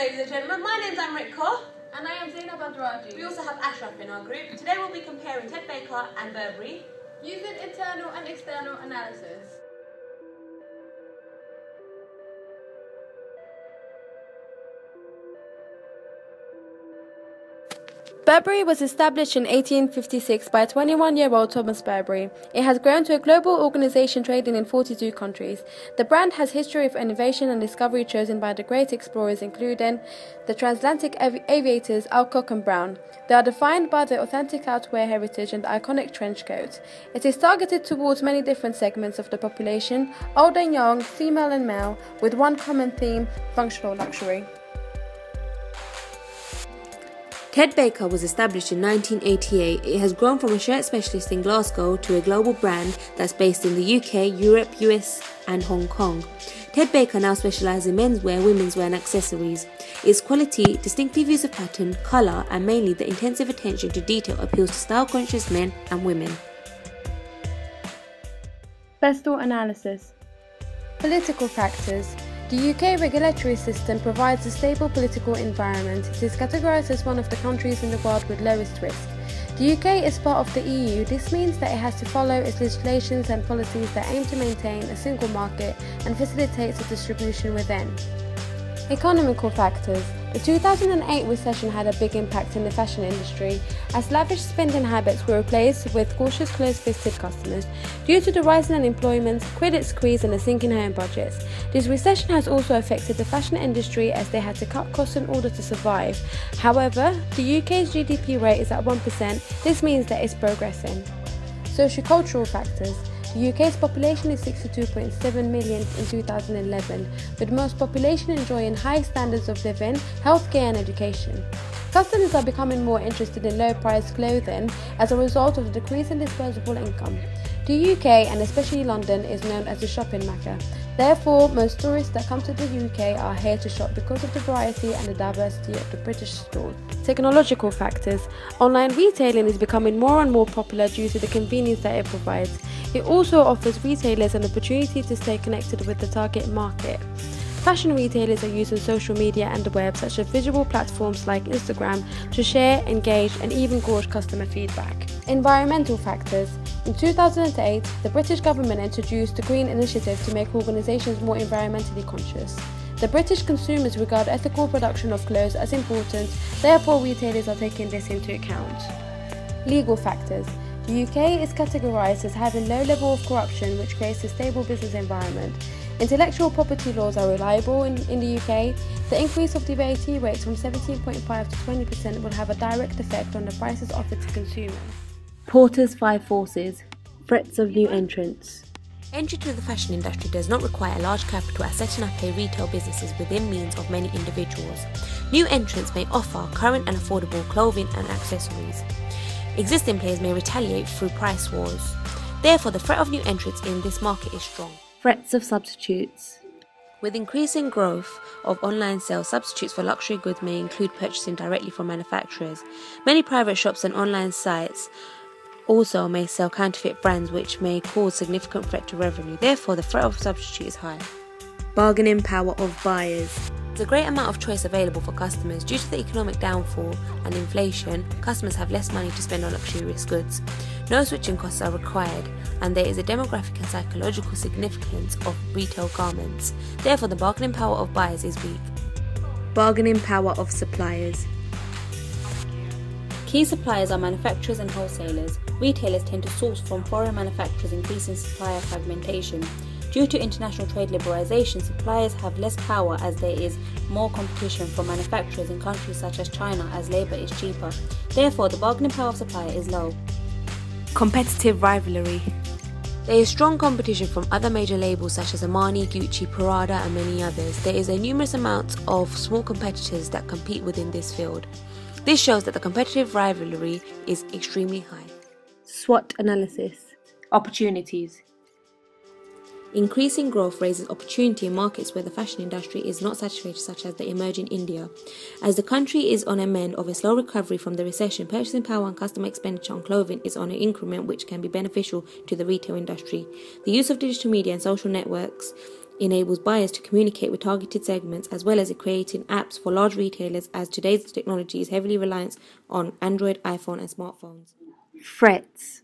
ladies and gentlemen. My name's Amrit Kaur. And I am Zainab Adraji. We also have Ashraf in our group. Today we'll be comparing Ted Baker and Burberry using internal and external analysis. Burberry was established in 1856 by 21-year-old Thomas Burberry. It has grown to a global organization trading in 42 countries. The brand has history of innovation and discovery chosen by the great explorers, including the transatlantic aviators Alcock and Brown. They are defined by their authentic outerwear heritage and iconic trench coats. It is targeted towards many different segments of the population, old and young, female and male, with one common theme: functional luxury. Ted Baker was established in 1988. It has grown from a shirt specialist in Glasgow to a global brand that's based in the UK, Europe, US and Hong Kong. Ted Baker now specialises in menswear, womenswear and accessories. Its quality, distinctive use of pattern, colour and mainly the intensive attention to detail appeals to style-conscious men and women. Vestal analysis. Political factors. The UK regulatory system provides a stable political environment. It is categorised as one of the countries in the world with lowest risk. The UK is part of the EU. This means that it has to follow its legislations and policies that aim to maintain a single market and facilitate the distribution within. Economical factors. The 2008 recession had a big impact in the fashion industry, as lavish spending habits were replaced with cautious, close-fisted customers. Due to the rise in unemployment, credit squeeze and a sinking home budgets, this recession has also affected the fashion industry as they had to cut costs in order to survive. However, the UK's GDP rate is at 1%. This means that it's progressing. Sociocultural factors. The UK's population is 62.7 million in 2011, with most population enjoying high standards of living, healthcare and education. Customers are becoming more interested in low-priced clothing as a result of the decrease in disposable income. The UK, and especially London, is known as a shopping mecca. Therefore, most tourists that come to the UK are here to shop because of the variety and the diversity of the British stores. Technological factors. Online retailing is becoming more and more popular due to the convenience that it provides. It also offers retailers an opportunity to stay connected with the target market. Fashion retailers are using social media and the web, such as visual platforms like Instagram, to share, engage and even gauge customer feedback. Environmental factors. In 2008, the British government introduced the Green Initiative to make organisations more environmentally conscious. The British consumers regard ethical production of clothes as important, therefore retailers are taking this into account. Legal factors. The UK is categorised as having low level of corruption, which creates a stable business environment. Intellectual property laws are reliable in the UK. The increase of the VAT rates from 17.5 to 20% will have a direct effect on the prices offered to consumers. Porter's 5 forces. Threats of new entrants. Entry to the fashion industry does not require a large capital, as setting up a retail business is within means of many individuals. New entrants may offer current and affordable clothing and accessories. Existing players may retaliate through price wars. Therefore, the threat of new entrants in this market is strong. Threats of substitutes. With increasing growth of online sales, substitutes for luxury goods may include purchasing directly from manufacturers. Many private shops and online sites also may sell counterfeit brands, which may cause significant threat to revenue. Therefore, the threat of substitute is high. Bargaining power of buyers. There's a great amount of choice available for customers. Due to the economic downfall and inflation, customers have less money to spend on luxurious goods. No switching costs are required, and there is a demographic and psychological significance of retail garments. Therefore, the bargaining power of buyers is weak. Bargaining power of suppliers. Key suppliers are manufacturers and wholesalers. Retailers tend to source from foreign manufacturers, increasing supplier fragmentation. Due to international trade liberalisation, suppliers have less power as there is more competition from manufacturers in countries such as China, as labour is cheaper. Therefore, the bargaining power of supplier is low. Competitive rivalry. There is strong competition from other major labels such as Armani, Gucci, Prada and many others. There is a numerous amount of small competitors that compete within this field. This shows that the competitive rivalry is extremely high. SWOT analysis. Opportunities. Increasing growth raises opportunity in markets where the fashion industry is not saturated, such as the emerging India. As the country is on a mend of a slow recovery from the recession, purchasing power and customer expenditure on clothing is on an increment which can be beneficial to the retail industry. The use of digital media and social networks enables buyers to communicate with targeted segments, as well as creating apps for large retailers, as today's technology is heavily reliant on Android, iPhone and smartphones. Threats.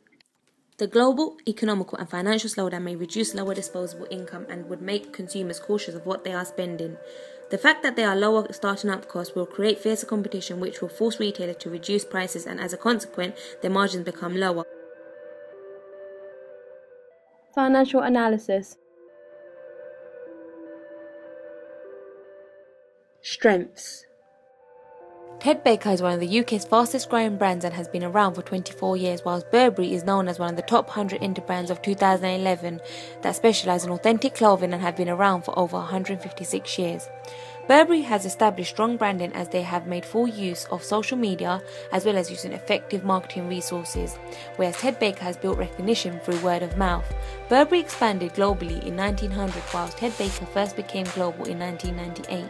The global economical and financial slowdown may reduce lower disposable income and would make consumers cautious of what they are spending. The fact that there are lower starting up costs will create fiercer competition, which will force retailers to reduce prices, and as a consequence, their margins become lower. Financial analysis. Strengths. Ted Baker is one of the UK's fastest growing brands and has been around for 24 years, whilst Burberry is known as one of the top 100 indie brands of 2011 that specialise in authentic clothing and have been around for over 156 years. Burberry has established strong branding as they have made full use of social media as well as using effective marketing resources, whereas Ted Baker has built recognition through word of mouth. Burberry expanded globally in 1900, whilst Ted Baker first became global in 1998.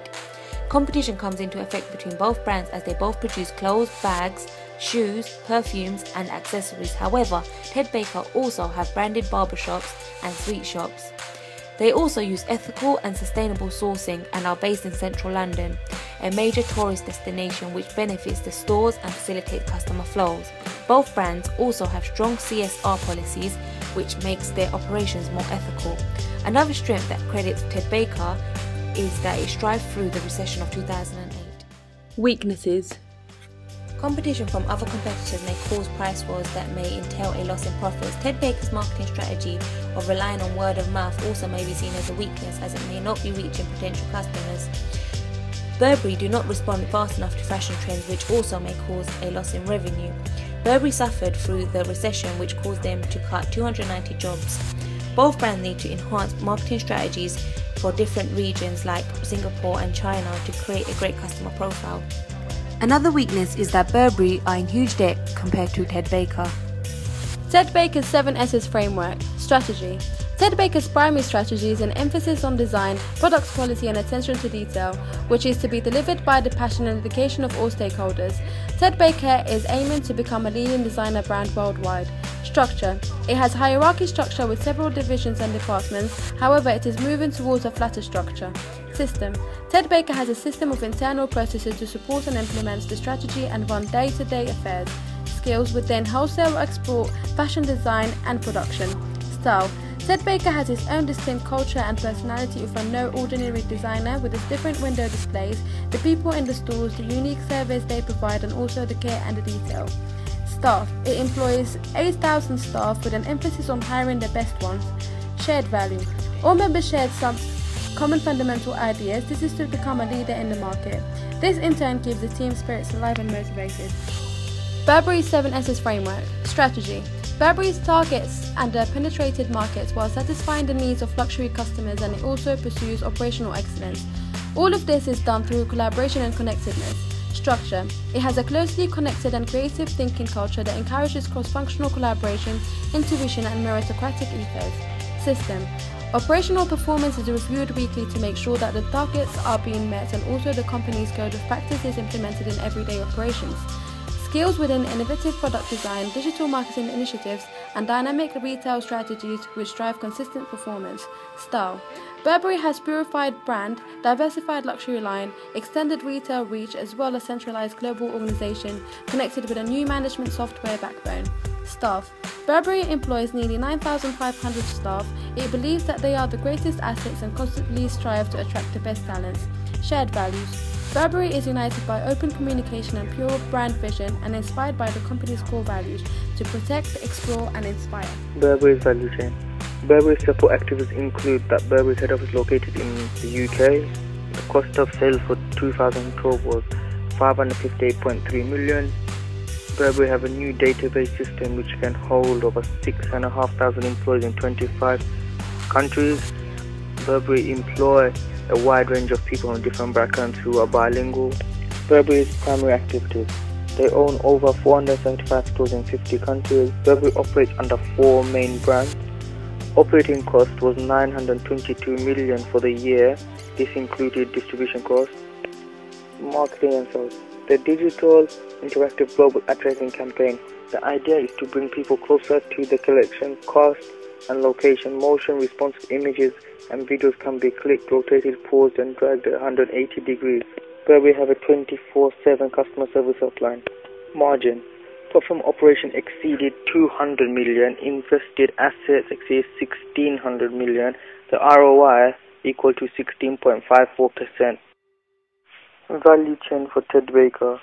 Competition comes into effect between both brands as they both produce clothes, bags, shoes, perfumes and accessories. However, Ted Baker also have branded barbershops and sweet shops. They also use ethical and sustainable sourcing and are based in central London, a major tourist destination which benefits the stores and facilitates customer flows. Both brands also have strong CSR policies which makes their operations more ethical. Another strength that credits Ted Baker is that it strived through the recession of 2008. Weaknesses. Competition from other competitors may cause price wars that may entail a loss in profits. Ted Baker's marketing strategy of relying on word of mouth also may be seen as a weakness, as it may not be reaching potential customers. Burberry do not respond fast enough to fashion trends, which also may cause a loss in revenue. Burberry suffered through the recession, which caused them to cut 290 jobs. Both brands need to enhance marketing strategies for different regions like Singapore and China to create a great customer profile. Another weakness is that Burberry are in huge debt compared to Ted Baker. Ted Baker's 7 S's framework. Strategy. Ted Baker's primary strategy is an emphasis on design, product quality and attention to detail, which is to be delivered by the passion and dedication of all stakeholders. Ted Baker is aiming to become a leading designer brand worldwide. Structure. It has hierarchy structure with several divisions and departments, however it is moving towards a flatter structure. System. Ted Baker has a system of internal processes to support and implement the strategy and run day-to-day affairs. Skills within wholesale, export, fashion design and production. Style. Ted Baker has his own distinct culture and personality of a no ordinary designer with its different window displays, the people in the stores, the unique service they provide and also the care and the detail. Staff. It employs 8,000 staff with an emphasis on hiring the best ones. Shared value. All members shared some common fundamental ideas. This is to become a leader in the market. This in turn keeps the team spirits alive and motivated. Burberry's 7 S's framework. Strategy. Burberry's targets under-penetrated markets while satisfying the needs of luxury customers, and it also pursues operational excellence. All of this is done through collaboration and connectedness. Structure. It has a closely connected and creative thinking culture that encourages cross-functional collaboration, intuition and meritocratic ethos. System. Operational performance is reviewed weekly to make sure that the targets are being met and also the company's code of practice is implemented in everyday operations. Skills within innovative product design, digital marketing initiatives, and dynamic retail strategies which drive consistent performance. Style. Burberry has purified brand, diversified luxury line, extended retail reach, as well as centralized global organization connected with a new management software backbone. Staff. Burberry employs nearly 9,500 staff. It believes that they are the greatest assets and constantly strive to attract the best talents. Shared values. Burberry is united by open communication and pure brand vision and inspired by the company's core values to protect, explore and inspire. Burberry's value chain. Burberry's support activities include that Burberry's head office is located in the UK. The cost of sales for 2012 was 558.3 million. Burberry have a new database system which can hold over 6,500 employees in 25 countries. Burberry employ a wide range of people from different backgrounds who are bilingual. Burberry's primary activities. They own over 475 stores in 50 countries. Burberry operates under 4 main brands. Operating cost was 922 million for the year. This included distribution costs. Marketing and sales. The digital interactive global advertising campaign. The idea is to bring people closer to the collection. Cost and location. Motion responsive images and videos can be clicked, rotated, paused and dragged at 180 degrees. Burberry have a 24/7 customer service hotline. Margin. Profit from operation exceeded 200 million. Invested assets exceeded 1600 million. The ROI equal to 16.54%. Value chain for Ted Baker.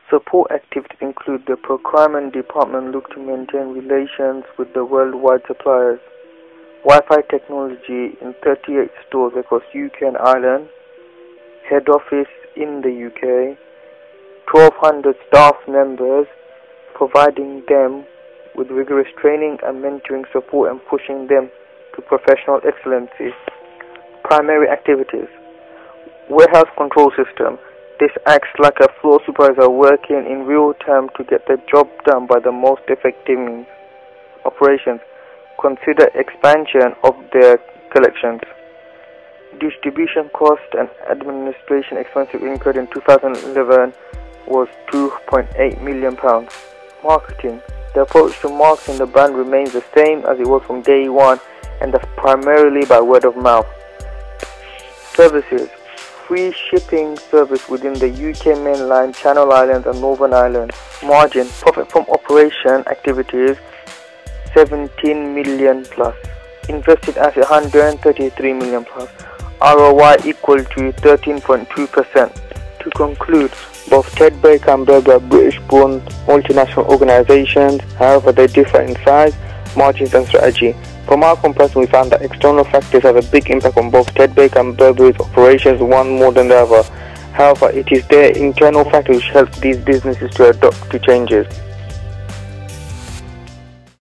Support activities include the procurement department look to maintain relations with the worldwide suppliers. Wi-Fi technology in 38 stores across UK and Ireland. Head office in the UK. 1,200 staff members, providing them with rigorous training and mentoring support and pushing them to professional excellency. Primary activities. Warehouse control system. This acts like a floor supervisor working in real time to get the job done by the most effective means. Operations. Consider expansion of their collections. Distribution cost and administration expenses incurred in 2011 was £2.8 million. Marketing. The approach to marketing the brand remains the same as it was from day one, and that's primarily by word of mouth. Services. Free shipping service within the UK mainland, Channel Islands and Northern Ireland. Margin. Profit from operation activities 17 million plus. Invested asset 133 million plus. ROI equal to 13.2%. To conclude, both Ted Baker and Burberry are British-born multinational organizations. However, they differ in size, margins and strategy. From our comparison, we found that external factors have a big impact on both Ted Baker and Burberry's operations, one more than the other. However, it is their internal factors which help these businesses to adapt to changes.